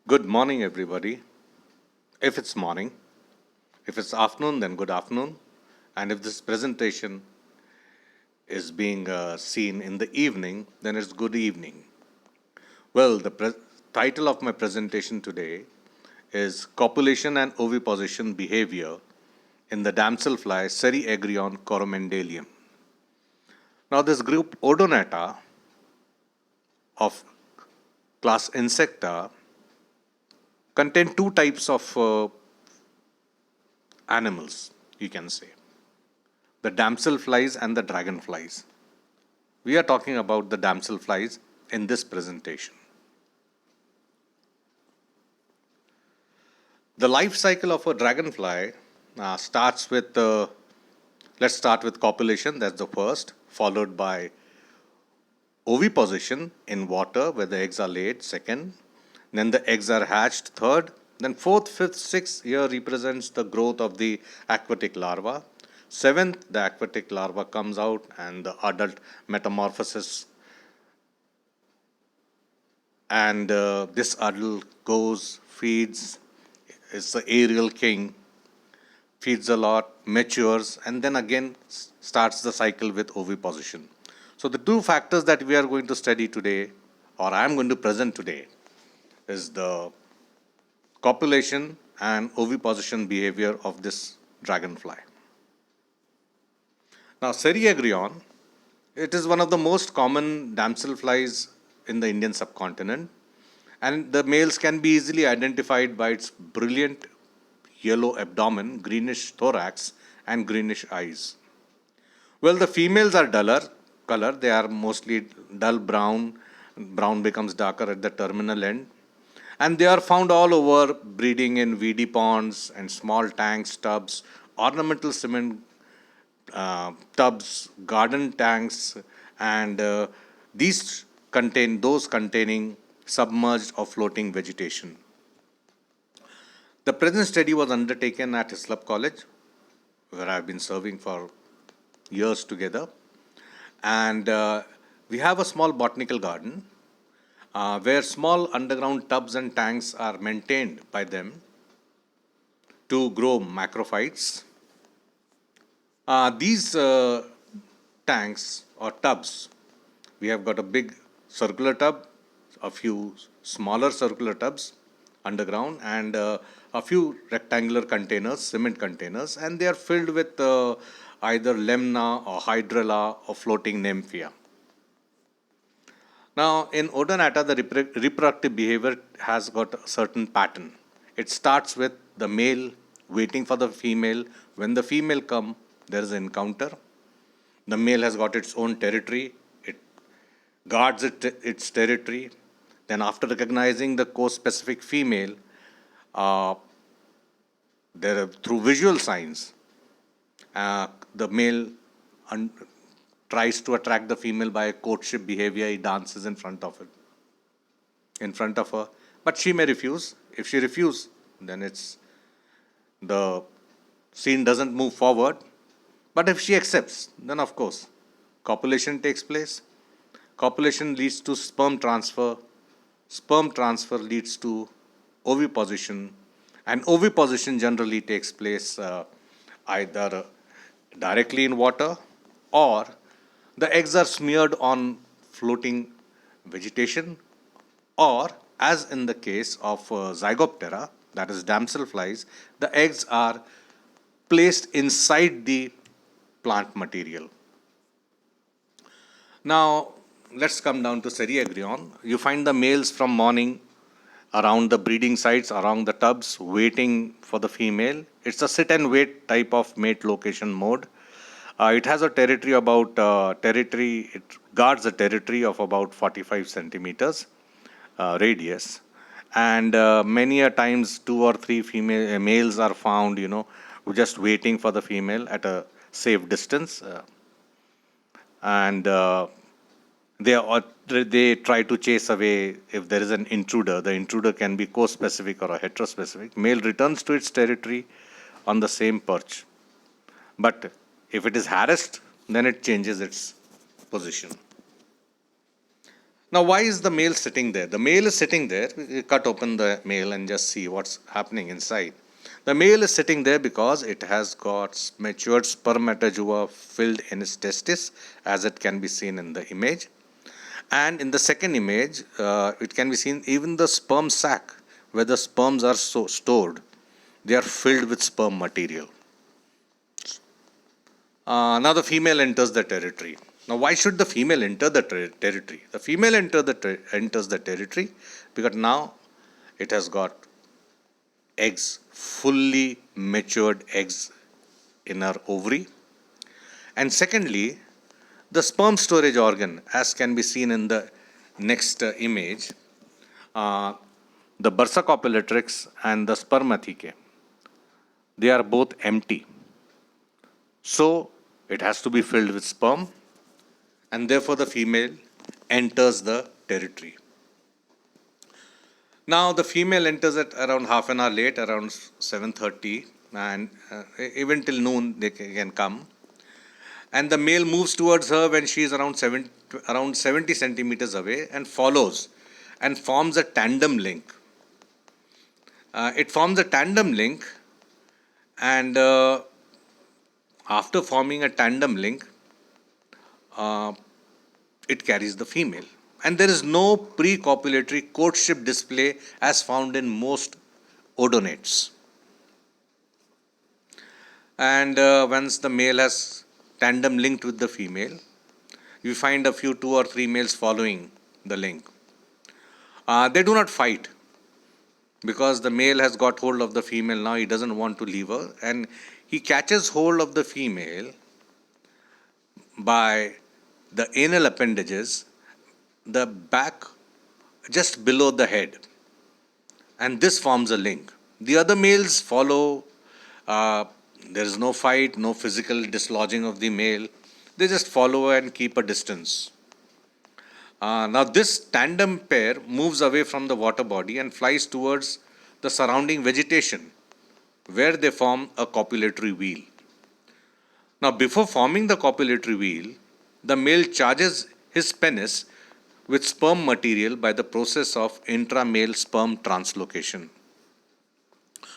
Good morning, everybody. If it's morning, if it's afternoon, then good afternoon. And if this presentation is being seen in the evening, then it's good evening. Well, the title of my presentation today is Copulation and Oviposition Behavior in the Damselfly Ceriagrion coromandelium. Now, this group Odonata of class Insecta contain two types of animals, you can say, the damselflies and the dragonflies. We are talking about the damselflies in this presentation. The life cycle of a dragonfly starts with, let's start with copulation, that's the first, followed by oviposition in water where the eggs are laid, second. Then the eggs are hatched, third. Then fourth, fifth, sixth year represents the growth of the aquatic larva. Seventh, the aquatic larva comes out and the adult metamorphosis. And this adult goes, feeds, is the aerial king, feeds a lot, matures, and then again starts the cycle with oviposition. So the two factors that we are going to study today, or I am going to present today, is the copulation and oviposition behavior of this dragonfly. Now, Ceriagrion, it is one of the most common damselflies in the Indian subcontinent, and the males can be easily identified by its brilliant yellow abdomen, greenish thorax, and greenish eyes. Well, the females are duller color. They are mostly dull brown. Brown becomes darker at the terminal end. And they are found all over, breeding in weedy ponds and small tanks, tubs, ornamental cement tubs, garden tanks, and these contain those containing submerged or floating vegetation. The present study was undertaken at Hislop College, where I've been serving for years together. And we have a small botanical garden where small underground tubs and tanks are maintained by them to grow macrophytes. These tanks or tubs, we have got a big circular tub, a few smaller circular tubs underground, and a few rectangular containers, cement containers, and they are filled with either lemna or hydrilla or floating nymphia. Now, in Odonata, the reproductive behavior has got a certain pattern. It starts with the male waiting for the female. When the female comes, there is an encounter. The male has got its own territory. It guards its territory. Then, after recognizing the co-specific female, through visual signs, the male tries to attract the female by courtship behavior. He dances in front of her, but she may refuse. If she refuses, then the scene doesn't move forward. But if she accepts, then of course, copulation takes place. Copulation leads to sperm transfer. Sperm transfer leads to oviposition, and oviposition generally takes place either directly in water, or the eggs are smeared on floating vegetation, or as in the case of Zygoptera, that is damselflies, the eggs are placed inside the plant material. Now, let's come down to Ceriagrion. You find the males from morning around the breeding sites, around the tubs, waiting for the female. It's a sit and wait type of mate location mode. It has a territory it guards a territory of about 45 centimeters radius. And many a times, two or three males are found, just waiting for the female at a safe distance. And they try to chase away if there is an intruder. The intruder can be co-specific or a heterospecific. Male returns to its territory on the same perch. But if it is harassed, then it changes its position. Now, why is the male sitting there? The male is sitting there. You cut open the male and just see what's happening inside. The male is sitting there because it has got matured spermatozoa filled in its testis, as it can be seen in the image. And in the second image, it can be seen even the sperm sac, where the sperms are so stored, they are filled with sperm material. Now the female enters the territory. Now, why should the female enter the territory? The female enters the territory because now it has got eggs, fully matured eggs in her ovary. And secondly, the sperm storage organ, as can be seen in the next image, the bursa copulatrix and the spermathecae, they are both empty. So it has to be filled with sperm, and therefore the female enters the territory. Now the female enters at around half an hour late, around 7:30, and even till noon they can come. And the male moves towards her when she is around 70 centimeters away and follows and forms a tandem link. It forms a tandem link, and after forming a tandem link, it carries the female. And there is no pre-copulatory courtship display as found in most odonates. And once the male has tandem linked with the female, you find a few 2 or 3 males following the link. They do not fight because the male has got hold of the female. Now he doesn't want to leave her, and he catches hold of the female by the anal appendages, the back just below the head, and this forms a link. The other males follow. There is no fight, no physical dislodging of the male. They just follow and keep a distance. Now this tandem pair moves away from the water body and flies towards the surrounding vegetation, where they form a copulatory wheel. Now, before forming the copulatory wheel, the male charges his penis with sperm material by the process of intramale sperm translocation.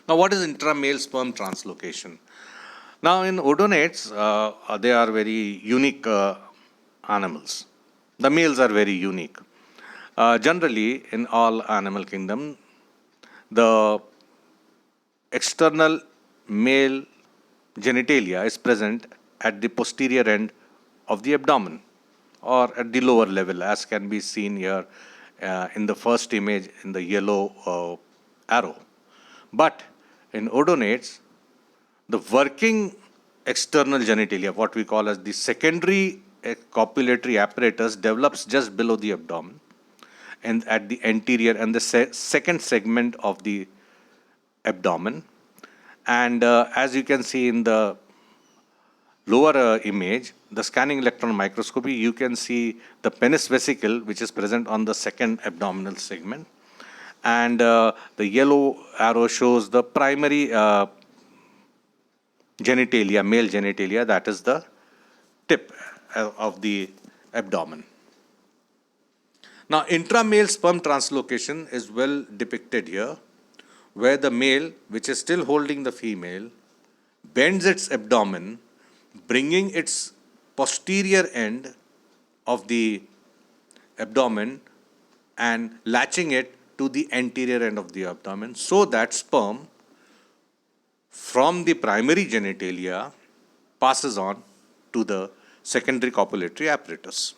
Now, what is intramale sperm translocation? Now, in odonates, they are very unique animals. The males are very unique. Generally, in all animal kingdom, the external male genitalia is present at the posterior end of the abdomen or at the lower level, as can be seen here in the first image in the yellow arrow. But in odonates, the working external genitalia, what we call as the secondary copulatory apparatus, develops just below the abdomen and at the anterior and the second segment of the abdomen. And as you can see in the lower image, the scanning electron microscopy, you can see the penis vesicle, which is present on the second abdominal segment. And the yellow arrow shows the primary genitalia, male genitalia, that is the tip of the abdomen. Now, intramale sperm translocation is well depicted here, where the male, which is still holding the female, bends its abdomen, bringing its posterior end of the abdomen and latching it to the anterior end of the abdomen, so that sperm from the primary genitalia passes on to the secondary copulatory apparatus.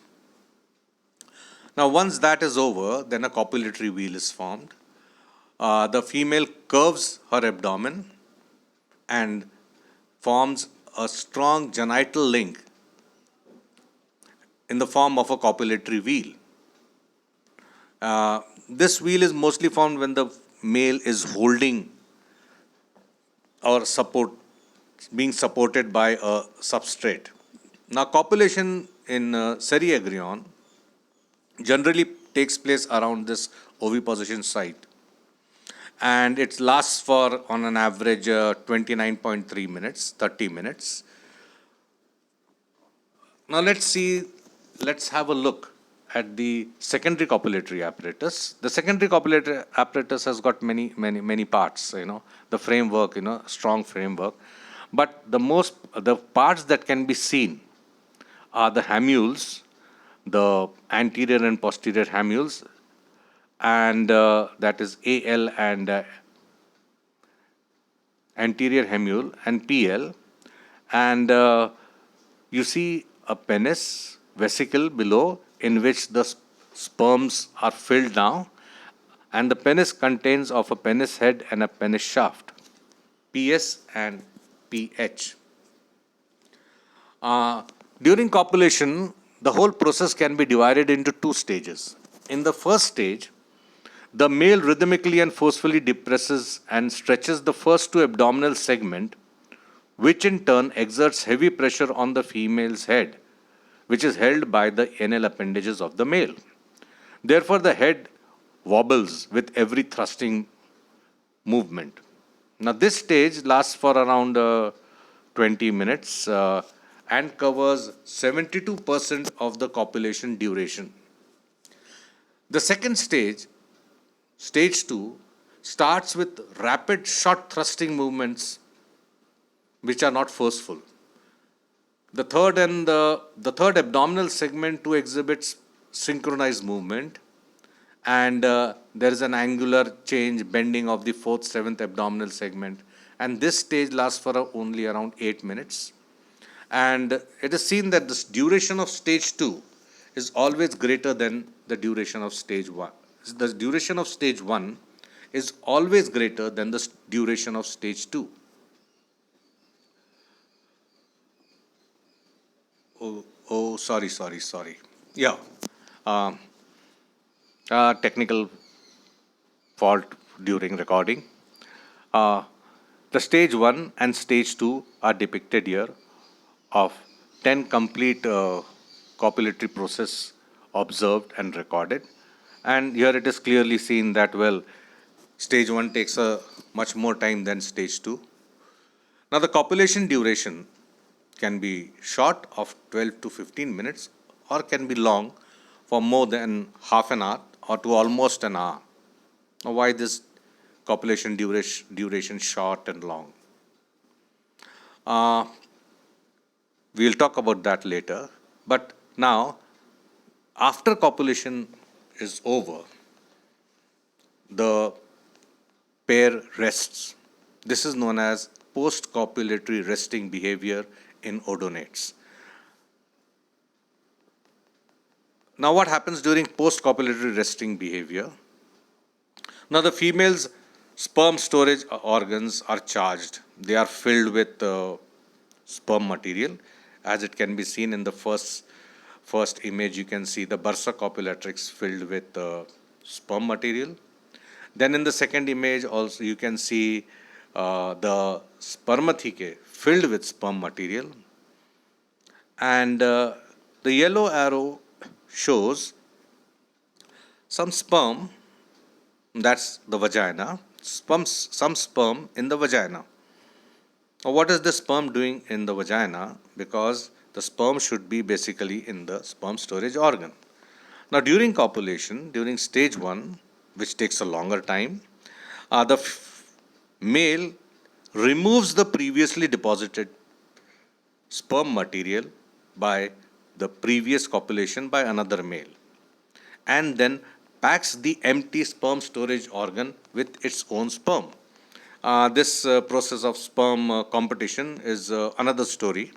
Now, once that is over, then a copulatory wheel is formed. The female curves her abdomen and forms a strong genital link in the form of a copulatory wheel. This wheel is mostly formed when the male is holding or being supported by a substrate. Now, copulation in Ceriagrion generally takes place around this oviposition site, and it lasts for on an average 29.3 minutes, 30 minutes. Now let's have a look at the secondary copulatory apparatus. The secondary copulatory apparatus has got many parts, the framework, strong framework. But the parts that can be seen are the hamules, the anterior and posterior hamules, and that is AL and anterior hamule and PL. And you see a penis vesicle below in which the sperms are filled now, and the penis contains of a penis head and a penis shaft, PS and PH. During copulation, the whole process can be divided into two stages. In the first stage, the male rhythmically and forcefully depresses and stretches the first two abdominal segment, which in turn exerts heavy pressure on the female's head, which is held by the anal appendages of the male. Therefore, the head wobbles with every thrusting movement. Now, this stage lasts for around 20 minutes and covers 72% of the copulation duration. The second stage, stage 2, starts with rapid short thrusting movements which are not forceful. The third abdominal segment too exhibits synchronized movement, and there is an angular change, bending of the fourth, seventh abdominal segment. And this stage lasts for only around 8 minutes. And it is seen that the duration of stage 2 is always greater than the duration of stage 1. The duration of stage 1 is always greater than the duration of stage 2. Sorry. Yeah. Technical fault during recording. The stage 1 and stage 2 are depicted here of 10 complete copulatory process observed and recorded. And here it is clearly seen that, well, stage 1 takes a much more time than stage 2. Now, the copulation duration can be short of 12 to 15 minutes or can be long for more than half an hour or to almost an hour. Now, why this copulation duration short and long? We'll talk about that later. But now, after copulation is over, the pair rests. This is known as post-copulatory resting behavior in odonates. Now, what happens during post-copulatory resting behavior? Now, the female's sperm storage organs are charged. They are filled with sperm material. As it can be seen in the first image, you can see the bursa copulatrix filled with sperm material. Then in the second image also you can see the spermathecae filled with sperm material. And the yellow arrow shows some sperm, that's the vagina, some sperm in the vagina. Now, what is the sperm doing in the vagina? Because the sperm should be basically in the sperm storage organ. Now, during copulation, during stage 1, which takes a longer time, the male removes the previously deposited sperm material by the previous copulation by another male, and then packs the empty sperm storage organ with its own sperm. This process of sperm competition is another story.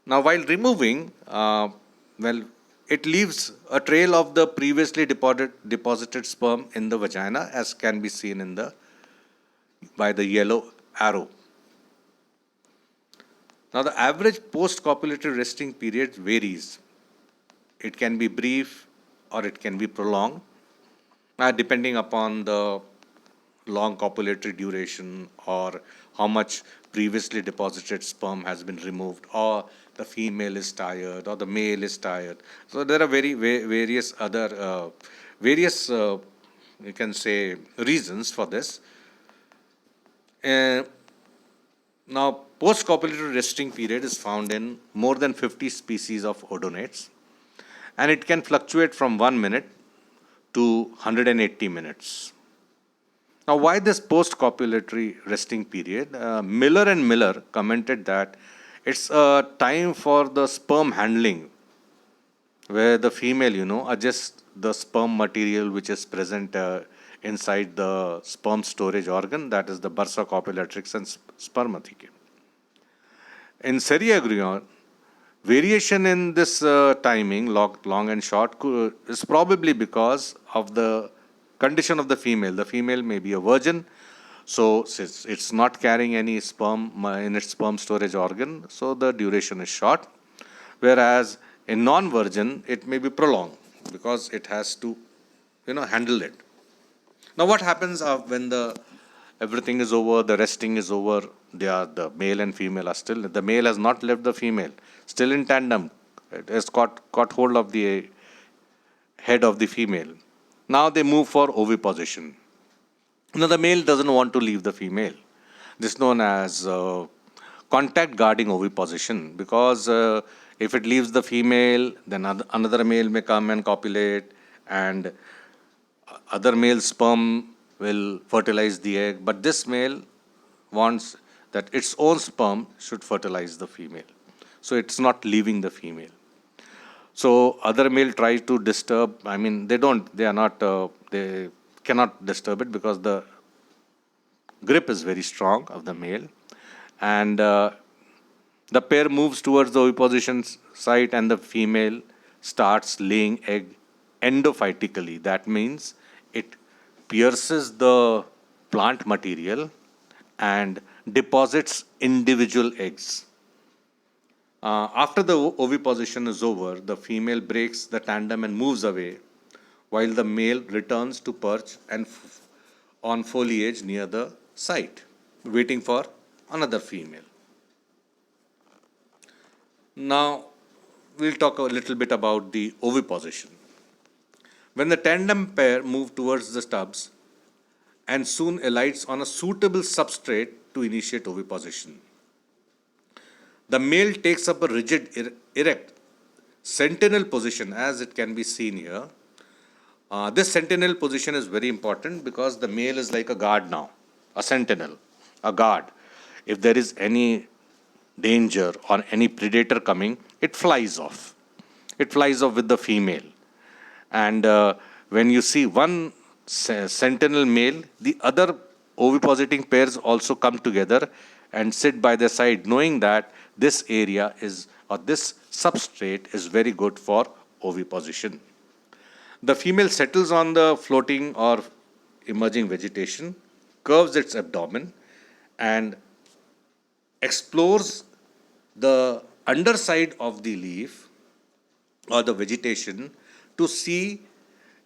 Now, while removing, it leaves a trail of the previously deposited sperm in the vagina, as can be seen by the yellow arrow. Now, the average post-copulatory resting period varies. It can be brief or it can be prolonged, depending upon the long copulatory duration or how much previously deposited sperm has been removed, or the female is tired or the male is tired. So there are various other you can say reasons for this. Now, post-copulatory resting period is found in more than 50 species of odonates, and it can fluctuate from 1 minute to 180 minutes. Now, why this post-copulatory resting period? Miller and Miller commented that it's a time for the sperm handling, where the female, adjusts the sperm material which is present inside the sperm storage organ, that is the bursa copulatrix and spermatheca. In Seriagrion, variation in this timing, long and short, is probably because of the condition of the female. The female may be a virgin, so it's not carrying any sperm in its sperm storage organ, so the duration is short. Whereas in non-virgin, it may be prolonged because it has to, handle it. Now, what happens when everything is over, the resting is over, the male and female are still, the male has not left the female, still in tandem. It has caught hold of the head of the female. Now they move for oviposition. Now the male doesn't want to leave the female. This is known as contact guarding oviposition, because if it leaves the female, then another male may come and copulate, and other male sperm will fertilize the egg, but this male wants that its own sperm should fertilize the female. So it's not leaving the female. So other male tries to disturb, they cannot disturb it because the grip is very strong of the male. And the pair moves towards the oviposition site, and the female starts laying egg endophytically. That means it pierces the plant material and deposits individual eggs. After the oviposition is over, the female breaks the tandem and moves away, while the male returns to perch and on foliage near the site, waiting for another female. Now, we'll talk a little bit about the oviposition. When the tandem pair move towards the stubs and soon alights on a suitable substrate to initiate oviposition, the male takes up a rigid, erect sentinel position, as it can be seen here. This sentinel position is very important because the male is like a guard now, a sentinel, a guard. If there is any danger or any predator coming, it flies off. It flies off with the female. And when you see one sentinel male, the other ovipositing pairs also come together and sit by the side, knowing that this area is, or this substrate is very good for oviposition. The female settles on the floating or emerging vegetation, curves its abdomen, and explores the underside of the leaf or the vegetation to see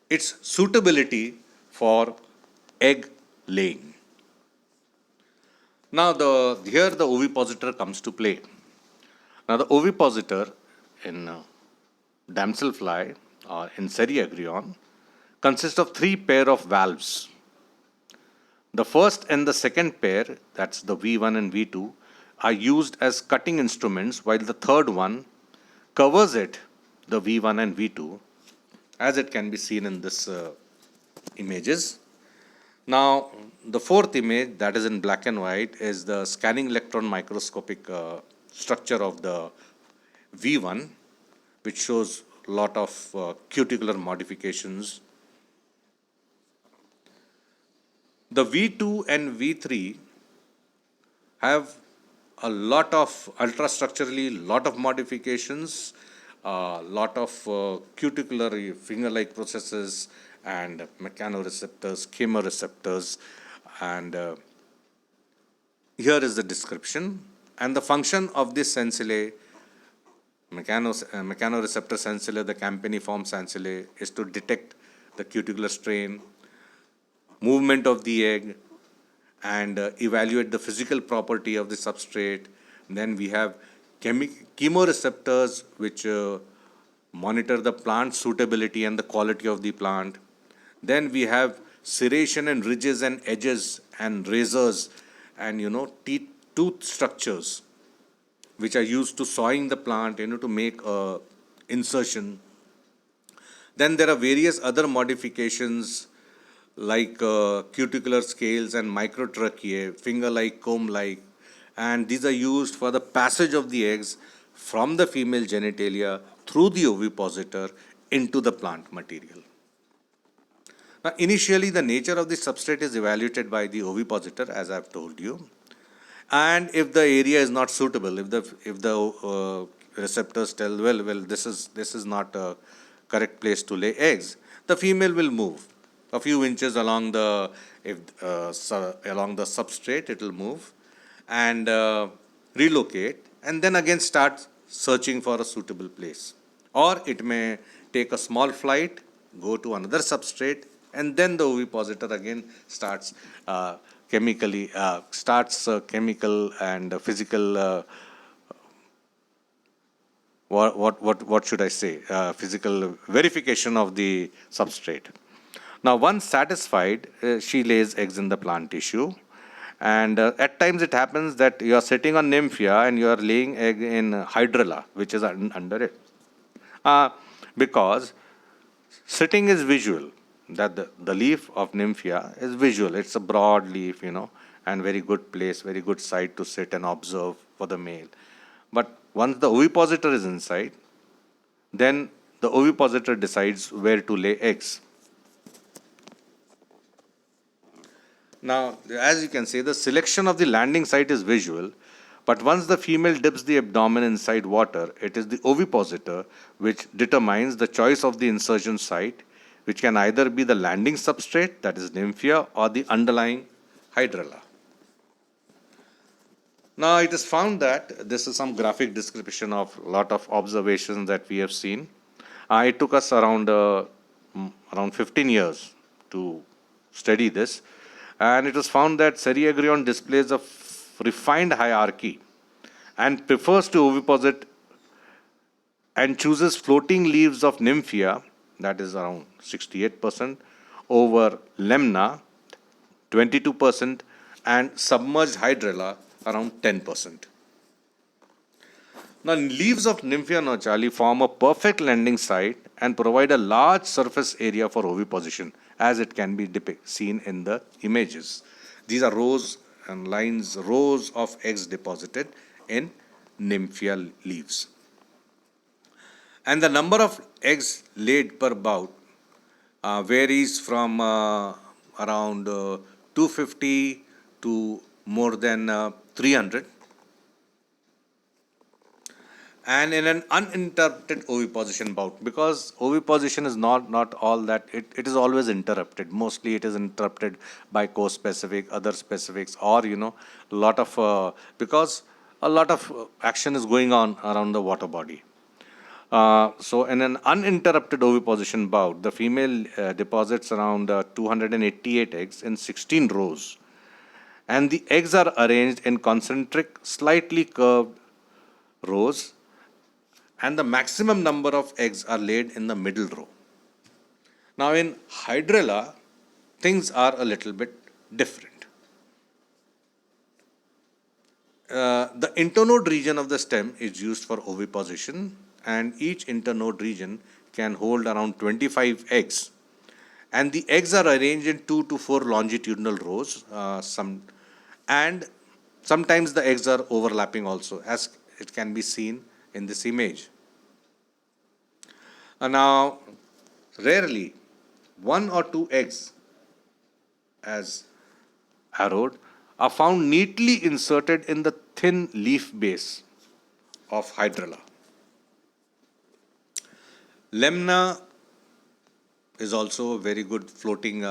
its suitability for egg laying. Now, here the ovipositor comes to play. Now, the ovipositor in damselfly or in Seriagrion consists of 3 pair of valves. The first and the second pair, that's the V1 and V2, are used as cutting instruments, while the third one covers it, the V1 and V2, as it can be seen in this images. Now, the fourth image, that is in black and white, is the scanning electron microscopic structure of the V1, which shows a lot of cuticular modifications. The V2 and V3 have a lot of ultrastructurally, lot of modifications, lot of cuticular finger-like processes and mechanoreceptors, chemoreceptors, and here is the description. And the function of this sensillae, mechanoreceptor sensillae, the campaniform sensillae, is to detect the cuticular strain, movement of the egg, and evaluate the physical property of the substrate. Then we have chemoreceptors, which monitor the plant suitability and the quality of the plant. Then we have serration and ridges and edges and razors and tooth structures, which are used to sawing the plant, to make a insertion. Then there are various other modifications like cuticular scales and microtracheae, finger-like, comb-like, and these are used for the passage of the eggs from the female genitalia through the ovipositor into the plant material. Now, initially, the nature of the substrate is evaluated by the ovipositor, as I've told you, and if the area is not suitable, if the receptors tell, well, this is not a correct place to lay eggs, the female will move a few inches along the along the substrate. It will move and relocate, and then again start searching for a suitable place. Or it may take a small flight, go to another substrate, and then the ovipositor again starts chemical and physical what should I say? Physical verification of the substrate. Now, once satisfied, she lays eggs in the plant tissue. And at times it happens that you are sitting on nymphia and you are laying egg in hydrilla, which is under it. Because sitting is visual, that the leaf of nymphia is visual. It's a broad leaf, and very good place, very good site to sit and observe for the male. But once the ovipositor is inside, then the ovipositor decides where to lay eggs. Now, as you can see, the selection of the landing site is visual, but once the female dips the abdomen inside water, it is the ovipositor which determines the choice of the insertion site, which can either be the landing substrate, that is nymphia, or the underlying hydrilla. Now, it is found that this is some graphic description of a lot of observations that we have seen. It took us around 15 years to study this. And it was found that Cereagrion displays a refined hierarchy and prefers to oviposit and chooses floating leaves of nymphia, that is around 68%, over lemna, 22%, and submerged hydrilla, around 10%. Now, leaves of Nymphia nauchali form a perfect landing site and provide a large surface area for oviposition, as it can be seen in the images. These are rows and lines, rows of eggs deposited in Nymphia leaves. And the number of eggs laid per bout varies from around 250 to more than 300. And in an uninterrupted oviposition bout, because oviposition is not all that, it is always interrupted. Mostly it is interrupted by co-specific, other specifics, or because a lot of action is going on around the water body. So in an uninterrupted oviposition bout, the female deposits around 288 eggs in 16 rows, and the eggs are arranged in concentric, slightly curved rows, and the maximum number of eggs are laid in the middle row. Now, in hydrilla, things are a little bit different. The internode region of the stem is used for oviposition, and each internode region can hold around 25 eggs. And the eggs are arranged in 2 to 4 longitudinal rows, and sometimes the eggs are overlapping also, as it can be seen in this image. Now, rarely 1 or 2 eggs, as arrowed, are found neatly inserted in the thin leaf base of hydrilla. Lemna is also a very good floating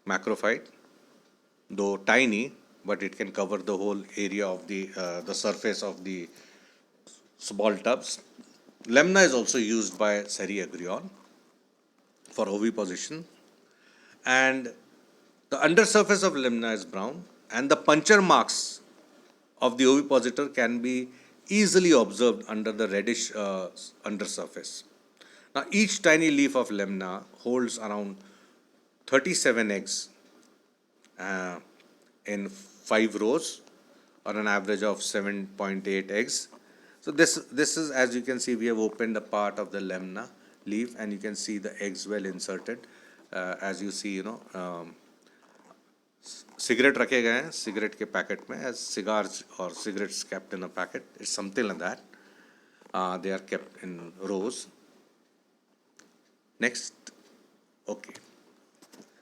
macrophyte, though tiny, but it can cover the whole area of the surface of the small tubs. Lemna is also used by Cereagrion for oviposition, and the undersurface of lemna is brown, and the puncture marks of the ovipositor can be easily observed under the reddish undersurface. Now, each tiny leaf of lemna holds around 37 eggs in 5 rows, or an average of 7.8 eggs. So this is, as you can see, we have opened a part of the lemna. leaf, and you can see the eggs well inserted. As you see, cigarette रखे गए हैं cigarette के packet में, as cigars or cigarettes kept in a packet. It's something like that. They are kept in rows. Next. Okay.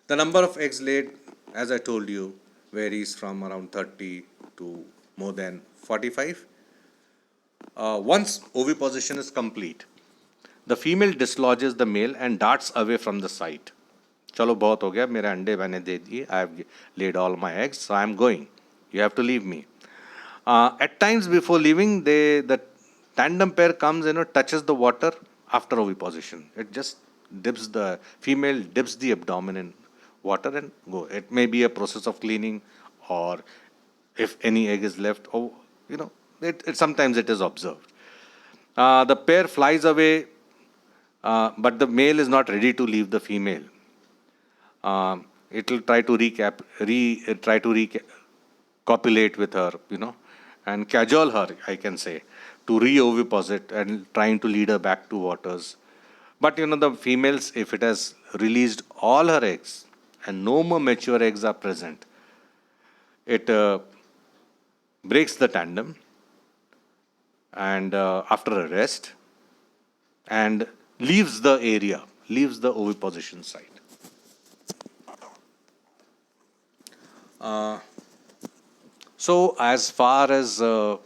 The number of eggs laid, as I told you, varies from around 30 to more than 45. Once oviposition is complete, the female dislodges the male and darts away from the site. चलो बहुत हो गया, मेरे अंडे मैंने दे दिए, I have laid all my eggs, so I am going. You have to leave me. At times before leaving, the tandem pair comes, touches the water after oviposition. It just the female dips the abdomen in water and go. It may be a process of cleaning, or if any egg is left, or sometimes it is observed. The pair flies away, but the male is not ready to leave the female. It will try to copulate with her, and cajole her, I can say, to re-oviposit and trying to lead her back to waters. But the females, if it has released all her eggs and no more mature eggs are present, it breaks the tandem and after a rest, and leaves the area, leaves the oviposition site. So as far as the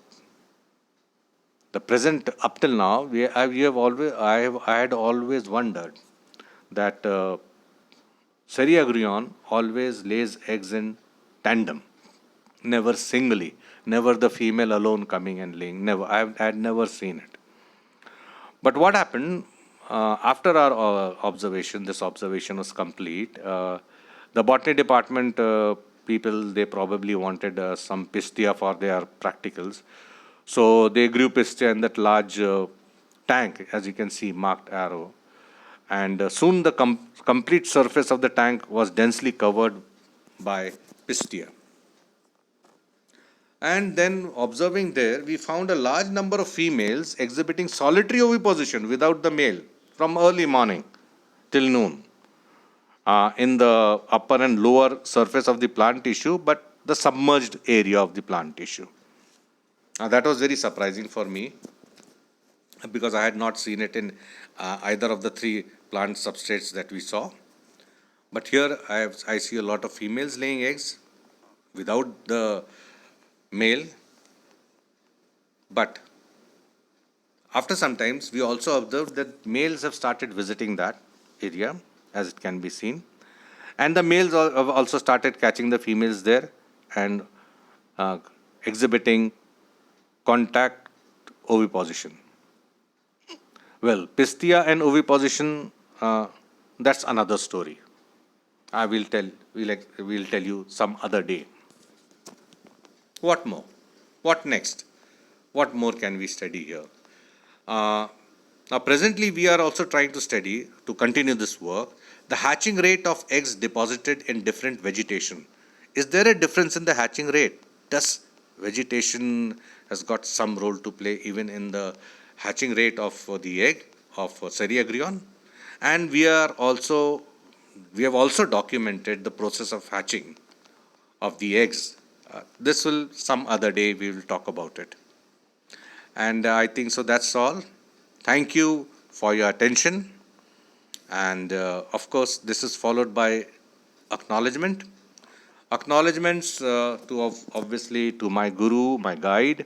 present up till now, I had always wondered that Cereagrion always lays eggs in tandem, never singly, never the female alone coming and laying. Never, I had never seen it. But what happened after our observation? This observation was complete. The botany department people, they probably wanted some pistia for their practicals. So they grew pistia in that large tank, as you can see, marked arrow. And soon the complete surface of the tank was densely covered by pistia. And then observing there, we found a large number of females exhibiting solitary oviposition without the male from early morning till noon in the upper and lower surface of the plant tissue, but the submerged area of the plant tissue. That was very surprising for me because I had not seen it in either of the three plant substrates that we saw. But here I see a lot of females laying eggs without the male. But after some times, we also observed that males have started visiting that area, as it can be seen. And the males have also started catching the females there and exhibiting contact oviposition. Well, pistia and oviposition, that's another story. I will we'll tell you some other day. What more? What next? What more can we study here? Now, presently, we are also trying to study, to continue this work, the hatching rate of eggs deposited in different vegetation. Is there a difference in the hatching rate? Does vegetation has got some role to play even in the hatching rate of the egg of Cereagrion? And we have also documented the process of hatching of the eggs. This will, some other day, we will talk about it. And I think so that's all. Thank you for your attention. And of course, this is followed by acknowledgement. Acknowledgements to obviously to my guru, my guide,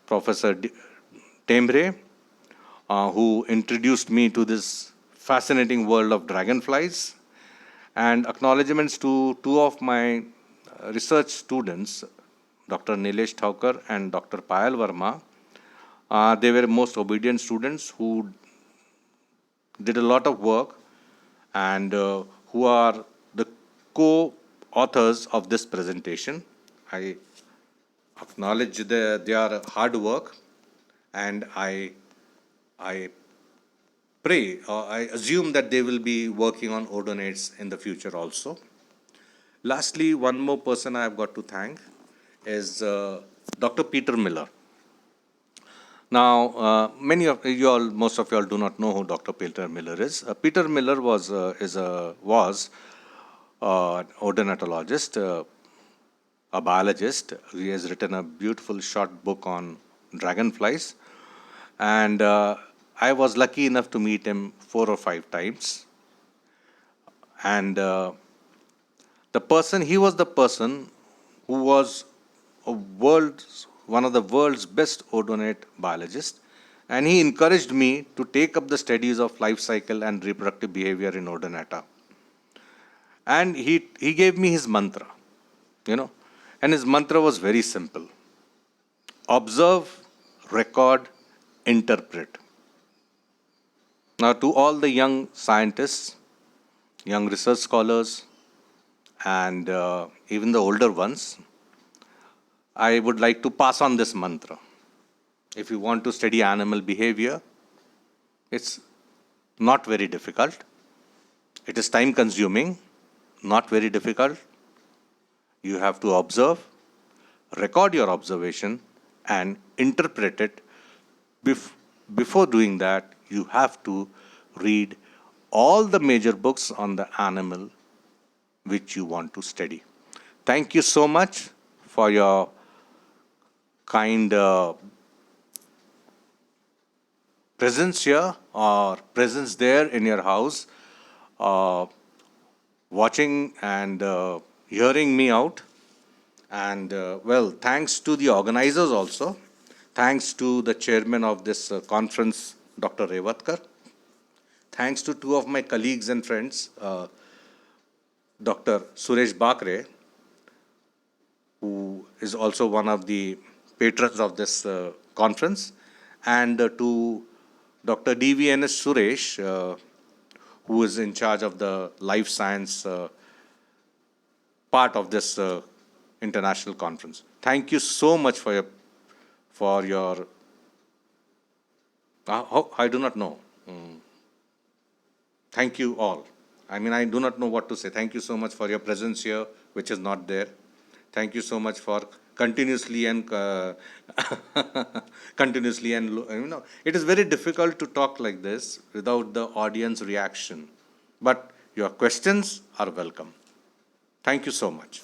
Professor Tembre, who introduced me to this fascinating world of dragonflies. And acknowledgements to two of my research students, Dr. Nilesh Thaukar and Dr. Payal Verma. They were most obedient students who did a lot of work and who are the co-authors of this presentation. I acknowledge their hard work, and I pray or I assume that they will be working on odonates in the future also. Lastly, one more person I have got to thank is Dr. Peter Miller. Now, most of you all do not know who Dr. Peter Miller is. Peter Miller was an odontologist, a biologist. He has written a beautiful short book on dragonflies, and I was lucky enough to meet him 4 or 5 times. And he was the person who was one of the world's best odonate biologists, and he encouraged me to take up the studies of life cycle and reproductive behavior in odonata. And he gave me his mantra, and his mantra was very simple: observe, record, interpret. Now, to all the young scientists, young research scholars, and even the older ones, I would like to pass on this mantra. If you want to study animal behavior, it's not very difficult. It is time consuming, not very difficult. You have to observe, record your observation, and interpret it. Before doing that, you have to read all the major books on the animal which you want to study. Thank you so much for your kind presence here or presence there in your house, watching and hearing me out. And thanks to the organizers also. Thanks to the chairman of this conference, Dr. Revatkar. Thanks to two of my colleagues and friends, Dr. Suresh Bakre, who is also one of the patrons of this conference, and to Dr. DVNS Suresh, who is in charge of the life science part of this international conference. Thank you so much for your I do not know. Thank you all. I mean, I do not know what to say. Thank you so much for your presence here, which is not there. Thank you so much for continuously and it is very difficult to talk like this without the audience reaction. But your questions are welcome. Thank you so much.